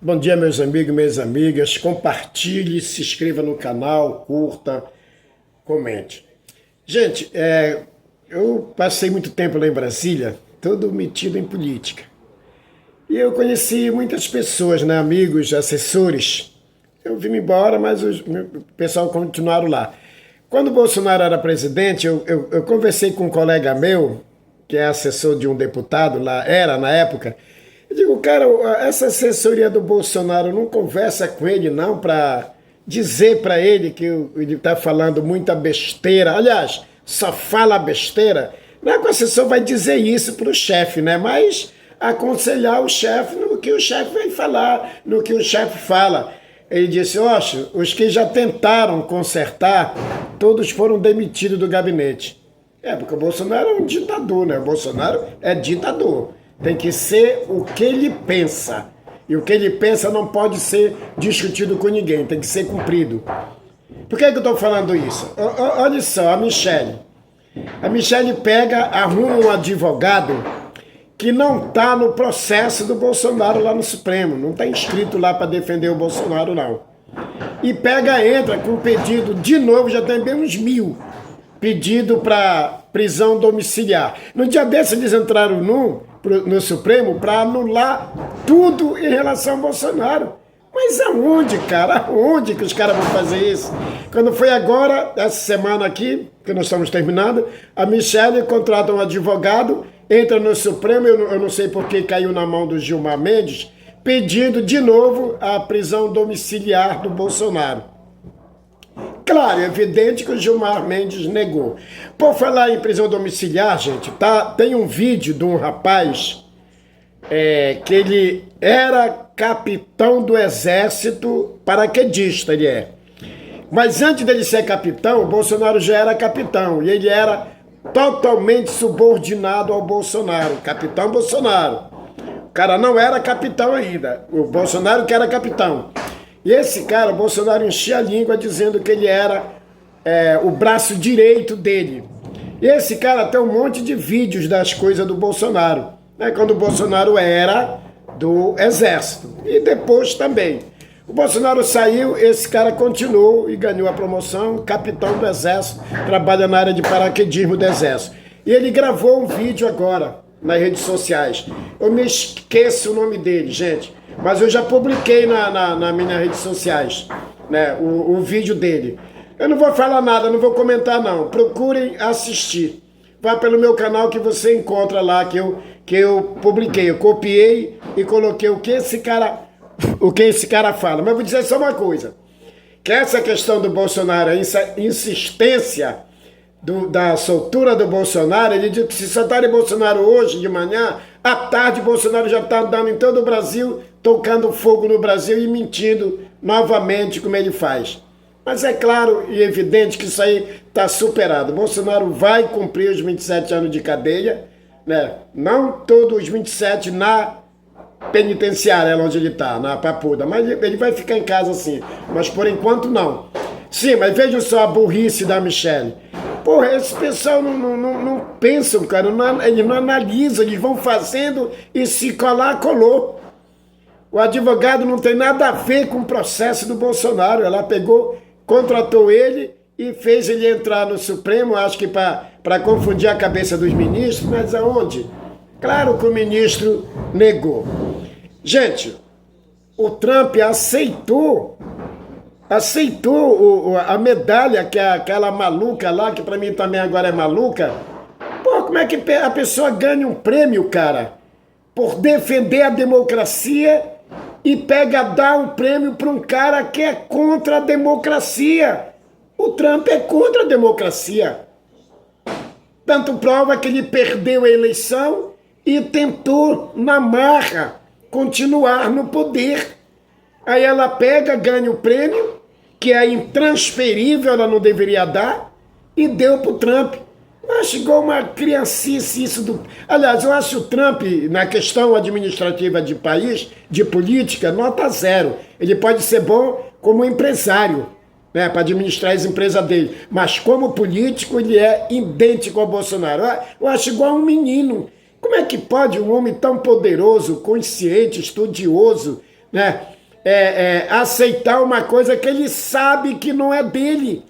Bom dia, meus amigos e minhas amigas. Compartilhe, se inscreva no canal, curta, comente. Gente, eu passei muito tempo lá em Brasília, todo metido em política. E eu conheci muitas pessoas, né, amigos, assessores. Eu vim embora, mas o pessoal continuaram lá. Quando o Bolsonaro era presidente, eu conversei com um colega meu, que é assessor de um deputado lá, era na época. Eu digo, cara, essa assessoria do Bolsonaro não conversa com ele não para dizer para ele que ele está falando muita besteira. Aliás, só fala besteira. Não é que o assessor vai dizer isso para o chefe, né? Mas aconselhar o chefe no que o chefe vai falar, no que o chefe fala. Ele disse, oxe, os que já tentaram consertar, todos foram demitidos do gabinete. Porque o Bolsonaro é um ditador, né? O Bolsonaro é ditador. Tem que ser o que ele pensa. E o que ele pensa não pode ser discutido com ninguém, tem que ser cumprido. Por que eu estou falando isso? Olha só, a Michelle. A Michelle arruma um advogado que não está no processo do Bolsonaro lá no Supremo. Não está inscrito lá para defender o Bolsonaro, não. E entra com pedido, de novo, já tem bem uns 1000. Pedido para prisão domiciliar. No dia desse eles entraram no Supremo para anular tudo em relação ao Bolsonaro. Mas aonde, cara? Aonde que os caras vão fazer isso? Quando foi agora, essa semana aqui, que nós estamos terminando, a Michelle contrata um advogado, entra no Supremo, eu não sei por que caiu na mão do Gilmar Mendes, pedindo de novo a prisão domiciliar do Bolsonaro. Claro, é evidente que o Gilmar Mendes negou. Por falar em prisão domiciliar, gente, tem um vídeo de um rapaz que ele era capitão do exército, paraquedista ele é. Mas antes dele ser capitão, o Bolsonaro já era capitão. E ele era totalmente subordinado ao Bolsonaro. Capitão Bolsonaro. O cara não era capitão ainda. O Bolsonaro que era capitão. E esse cara, o Bolsonaro enchia a língua dizendo que ele era o braço direito dele. E esse cara tem um monte de vídeos das coisas do Bolsonaro, né? Quando o Bolsonaro era do Exército. E depois também. O Bolsonaro saiu, esse cara continuou e ganhou a promoção, capitão do Exército, trabalha na área de paraquedismo do Exército. E ele gravou um vídeo agora nas redes sociais. Eu me esqueço o nome dele, gente. Mas eu já publiquei nas minhas redes sociais, né, o vídeo dele. Eu não vou falar nada, não vou comentar não. Procurem assistir. Vá pelo meu canal que você encontra lá que eu publiquei. Eu copiei e coloquei o que esse cara fala. Mas vou dizer só uma coisa. Que essa questão do Bolsonaro, essa insistência da soltura do Bolsonaro, ele diz que se soltarem Bolsonaro hoje de manhã, à tarde Bolsonaro já está andando em todo o Brasil, tocando fogo no Brasil e mentindo novamente como ele faz. Mas é claro e evidente que isso aí está superado. Bolsonaro vai cumprir os 27 anos de cadeia, né? Não todos os 27 na penitenciária onde ele está, na Papuda, mas ele vai ficar em casa sim, mas por enquanto não. Sim, mas vejam só a burrice da Michelle. Porra, esse pessoal não pensam, cara, eles não analisam, eles vão fazendo e se colar, colou. O advogado não tem nada a ver com o processo do Bolsonaro, ela pegou, contratou ele e fez ele entrar no Supremo, acho que para confundir a cabeça dos ministros, mas aonde? Claro que o ministro negou. Gente, o Trump aceitou a medalha que aquela maluca lá, que pra mim também agora é maluca. Pô, como é que a pessoa ganha um prêmio, cara, por defender a democracia e dá um prêmio pra um cara que é contra a democracia? O Trump é contra a democracia. Tanto prova que ele perdeu a eleição e tentou, na marra, continuar no poder. Aí ela ganha o prêmio, que é intransferível, ela não deveria dar, e deu pro Trump. Eu acho igual uma criancice isso. Aliás, eu acho o Trump, na questão administrativa de país, de política, nota 0. Ele pode ser bom como empresário, né, para administrar as empresas dele, mas como político ele é idêntico ao Bolsonaro. Eu acho igual um menino. Como é que pode um homem tão poderoso, consciente, estudioso, né? Aceitar uma coisa que ele sabe que não é dele.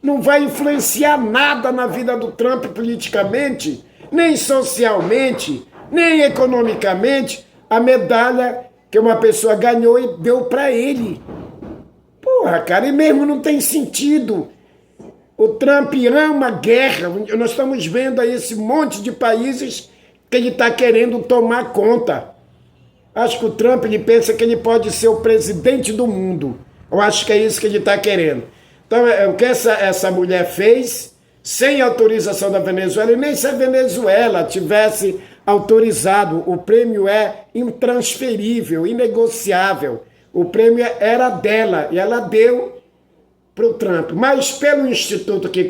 Não vai influenciar nada na vida do Trump politicamente, nem socialmente, nem economicamente, a medalha que uma pessoa ganhou e deu para ele. Porra, cara, e mesmo não tem sentido. O Trump ama guerra. Nós estamos vendo aí esse monte de países que ele está querendo tomar conta. Acho que o Trump ele pensa que ele pode ser o presidente do mundo. Eu acho que é isso que ele está querendo. Então, o que essa mulher fez, sem autorização da Venezuela, e nem se a Venezuela tivesse autorizado, o prêmio é intransferível, inegociável. O prêmio era dela e ela deu para o Trump. Mas pelo instituto que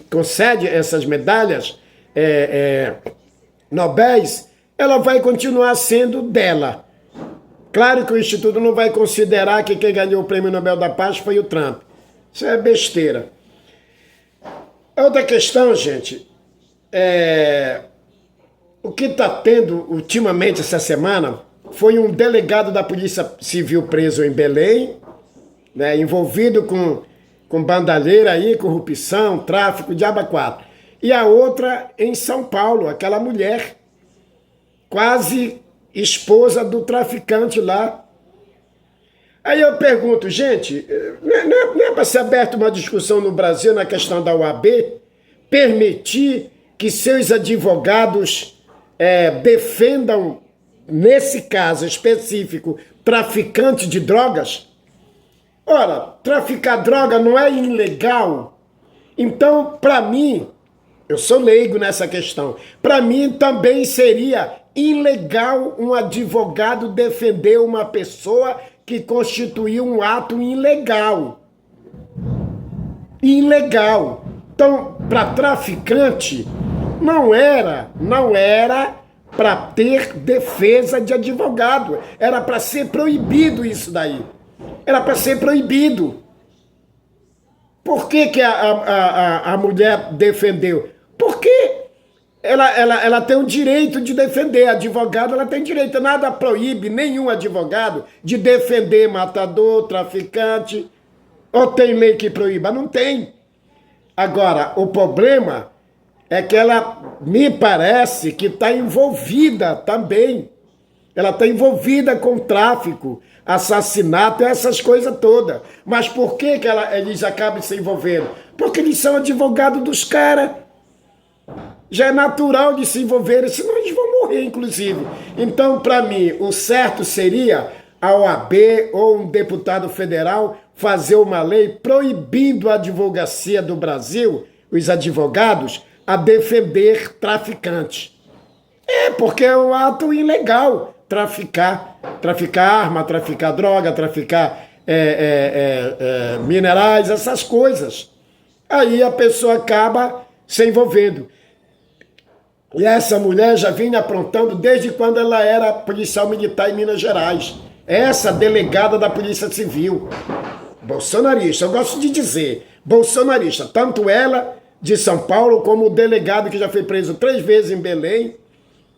concede essas medalhas Nobéis, ela vai continuar sendo dela. Claro que o Instituto não vai considerar que quem ganhou o Prêmio Nobel da Paz foi o Trump. Isso é besteira. Outra questão, gente, o que está tendo ultimamente essa semana foi um delegado da Polícia Civil preso em Belém, né, envolvido com bandalheira aí, corrupção, tráfico, diabo quatro. E a outra em São Paulo, aquela mulher, quase esposa do traficante lá. Aí eu pergunto, gente, não é para ser aberta uma discussão no Brasil na questão da OAB, permitir que seus advogados defendam, nesse caso específico, traficante de drogas? Ora, traficar droga não é ilegal? Então, para mim, eu sou leigo nessa questão, para mim também seria ilegal um advogado defender uma pessoa que constituiu um ato ilegal. Ilegal. Então, para traficante, não era para ter defesa de advogado. Era para ser proibido isso daí. Era para ser proibido. Por que a mulher defendeu? Porque ela tem o direito de defender. Advogado, ela tem direito. Nada proíbe nenhum advogado de defender matador, traficante. Ou tem lei que proíba? Não tem. Agora, o problema é que ela me parece que está envolvida também. Ela está envolvida com tráfico, assassinato, essas coisas todas. Mas por que eles acabam se envolvendo? Porque eles são advogados dos caras. Já é natural de se envolverem, senão eles vão morrer, inclusive. Então, para mim, o certo seria a OAB ou um deputado federal fazer uma lei proibindo a advocacia do Brasil, os advogados, a defender traficantes. Porque é um ato ilegal traficar arma, traficar droga, traficar minerais, essas coisas. Aí a pessoa acaba se envolvendo. E essa mulher já vinha aprontando desde quando ela era policial militar em Minas Gerais. Essa delegada da Polícia Civil. Bolsonarista, eu gosto de dizer, bolsonarista. Tanto ela, de São Paulo, como o delegado que já foi preso 3 vezes em Belém,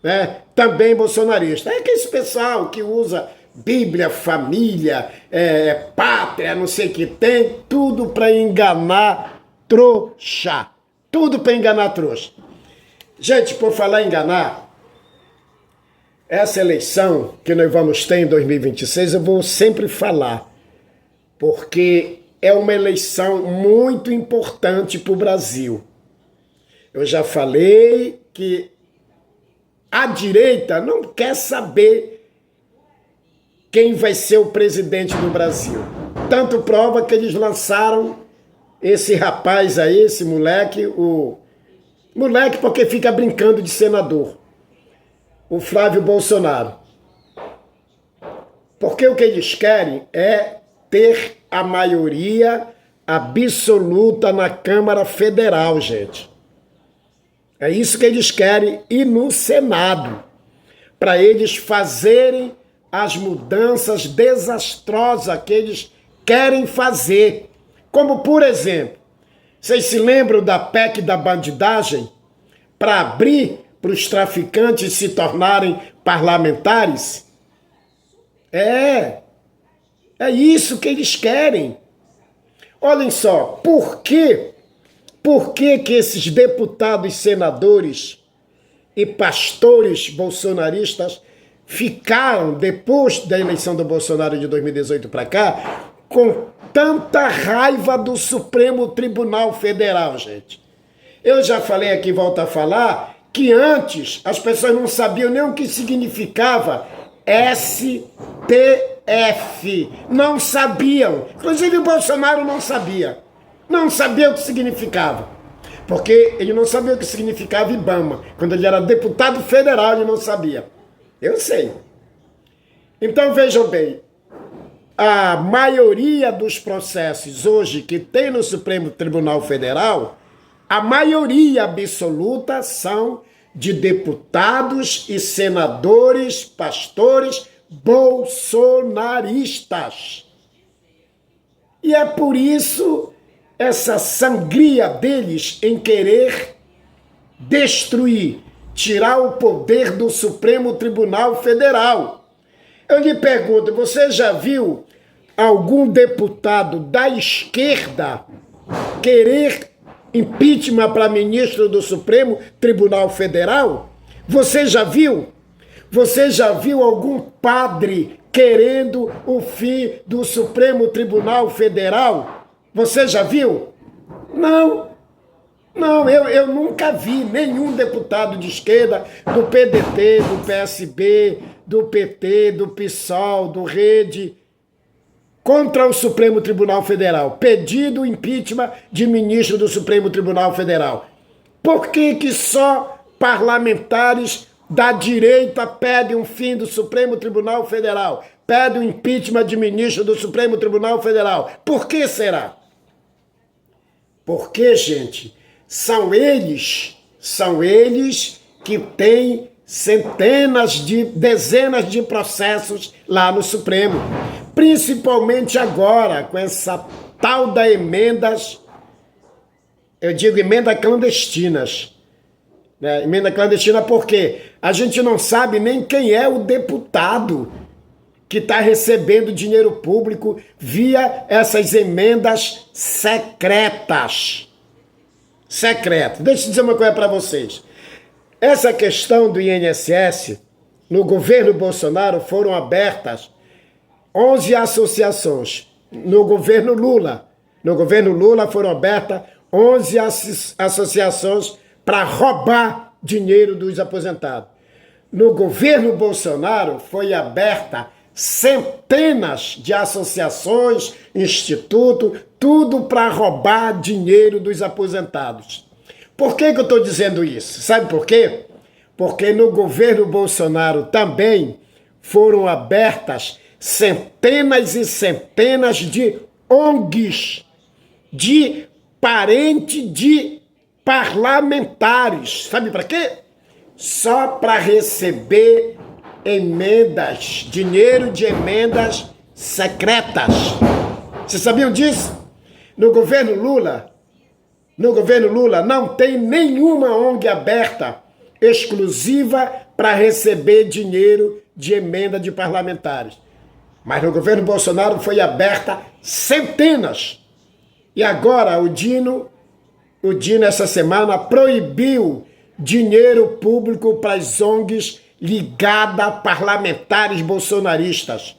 né, também bolsonarista. É que esse pessoal que usa Bíblia, família, pátria, não sei o que tem, tudo para enganar trouxa. Tudo para enganar trouxa. Gente, por falar em enganar, essa eleição que nós vamos ter em 2026, eu vou sempre falar, porque é uma eleição muito importante para o Brasil. Eu já falei que a direita não quer saber quem vai ser o presidente do Brasil. Tanto prova que eles lançaram esse rapaz aí, esse moleque, moleque porque fica brincando de senador, o Flávio Bolsonaro. Porque o que eles querem é ter a maioria absoluta na Câmara Federal, gente. É isso que eles querem, e no Senado, para eles fazerem as mudanças desastrosas que eles querem fazer. Como, por exemplo, vocês se lembram da PEC da bandidagem? Para abrir para os traficantes se tornarem parlamentares? É, é isso que eles querem. Olhem só, por que que esses deputados, senadores e pastores bolsonaristas ficaram, depois da eleição do Bolsonaro de 2018 para cá, com tanta raiva do Supremo Tribunal Federal, gente? Eu já falei aqui, volto a falar, que antes as pessoas não sabiam nem o que significava STF. Não sabiam. Inclusive o Bolsonaro não sabia. Não sabia o que significava. Porque ele não sabia o que significava IBAMA. Quando ele era deputado federal, ele não sabia. Eu sei. Então vejam bem, a maioria dos processos hoje que tem no Supremo Tribunal Federal, a maioria absoluta são de deputados e senadores, pastores bolsonaristas. E é por isso essa sangria deles em querer destruir, tirar o poder do Supremo Tribunal Federal. Eu lhe pergunto, você já viu algum deputado da esquerda querer impeachment para ministro do Supremo Tribunal Federal? Você já viu? Você já viu algum padre querendo o fim do Supremo Tribunal Federal? Você já viu? Não. Não, eu nunca vi nenhum deputado de esquerda, do PDT, do PSB, do PT, do PSOL, do Rede, contra o Supremo Tribunal Federal, pedido o impeachment de ministro do Supremo Tribunal Federal. Por que que só parlamentares da direita pedem um fim do Supremo Tribunal Federal, pedem o impeachment de ministro do Supremo Tribunal Federal? Por que será? Porque, gente, são eles que têm dezenas de processos lá no Supremo. Principalmente agora, com essa tal da emendas, eu digo emenda clandestinas. Né? Emenda clandestina porque a gente não sabe nem quem é o deputado que está recebendo dinheiro público via essas emendas secretas. Deixa eu dizer uma coisa para vocês. Essa questão do INSS, no governo Bolsonaro foram abertas 11 associações. No governo Lula foram abertas 11 associações para roubar dinheiro dos aposentados. No governo Bolsonaro foi aberta centenas de associações, institutos, tudo para roubar dinheiro dos aposentados. Por que que eu estou dizendo isso? Sabe por quê? Porque no governo Bolsonaro também foram abertas centenas e centenas de ONGs, de parentes de parlamentares. Sabe para quê? Só para receber emendas, dinheiro de emendas secretas. Vocês sabiam disso? No governo Lula não tem nenhuma ONG aberta exclusiva para receber dinheiro de emenda de parlamentares. Mas no governo Bolsonaro foi aberta centenas. E agora o Dino essa semana proibiu dinheiro público para as ONGs ligadas a parlamentares bolsonaristas.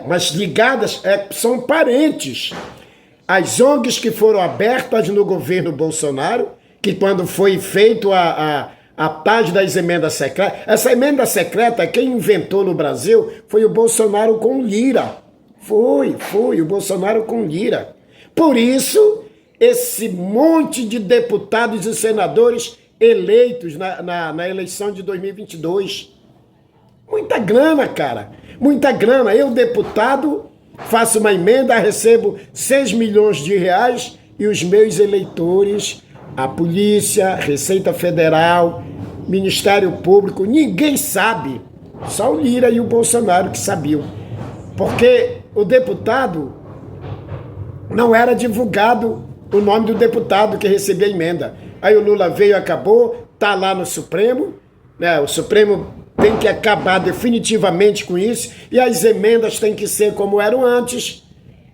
Mas ligadas são parentes. As ONGs que foram abertas no governo Bolsonaro, que quando foi feito a página das emendas secretas, essa emenda secreta, quem inventou no Brasil foi o Bolsonaro com Lira. Foi o Bolsonaro com Lira. Por isso, esse monte de deputados e senadores eleitos na eleição de 2022. Muita grana, cara. Muita grana. Eu, deputado, faço uma emenda, recebo 6 milhões de reais e os meus eleitores, a polícia, Receita Federal, Ministério Público, ninguém sabe. Só o Lira e o Bolsonaro que sabiam. Porque o deputado não era divulgado o nome do deputado que recebia a emenda. Aí o Lula veio, acabou, tá lá no Supremo, né? O Supremo tem que acabar definitivamente com isso e as emendas têm que ser como eram antes.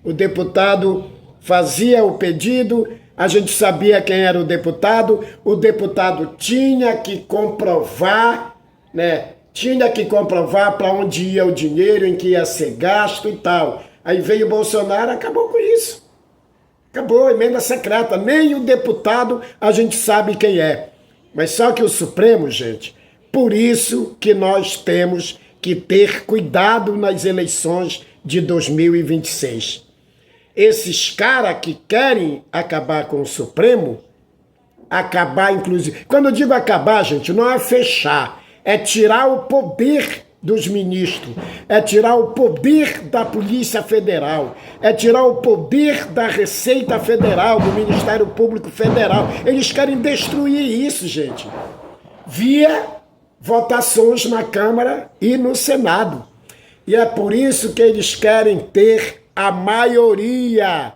O deputado fazia o pedido, a gente sabia quem era o deputado tinha que comprovar, né? Tinha que comprovar para onde ia o dinheiro, em que ia ser gasto e tal. Aí veio o Bolsonaro, acabou com isso. Acabou, emenda secreta. Nem o deputado a gente sabe quem é. Mas só que o Supremo, gente, por isso que nós temos que ter cuidado nas eleições de 2026. Esses caras que querem acabar com o Supremo, acabar inclusive... Quando eu digo acabar, gente, não é fechar, é tirar o poder dos ministros, é tirar o poder da Polícia Federal, é tirar o poder da Receita Federal, do Ministério Público Federal. Eles querem destruir isso, gente, via votações na Câmara e no Senado. E é por isso que eles querem ter a maioria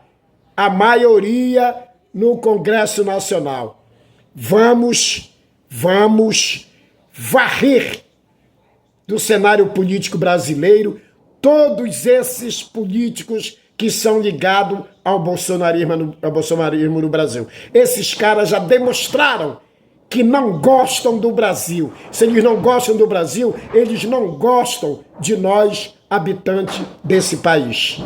no Congresso Nacional. Vamos varrer do cenário político brasileiro todos esses políticos que são ligados ao bolsonarismo no Brasil. Esses caras já demonstraram que não gostam do Brasil. Se eles não gostam do Brasil, eles não gostam de nós, habitantes desse país.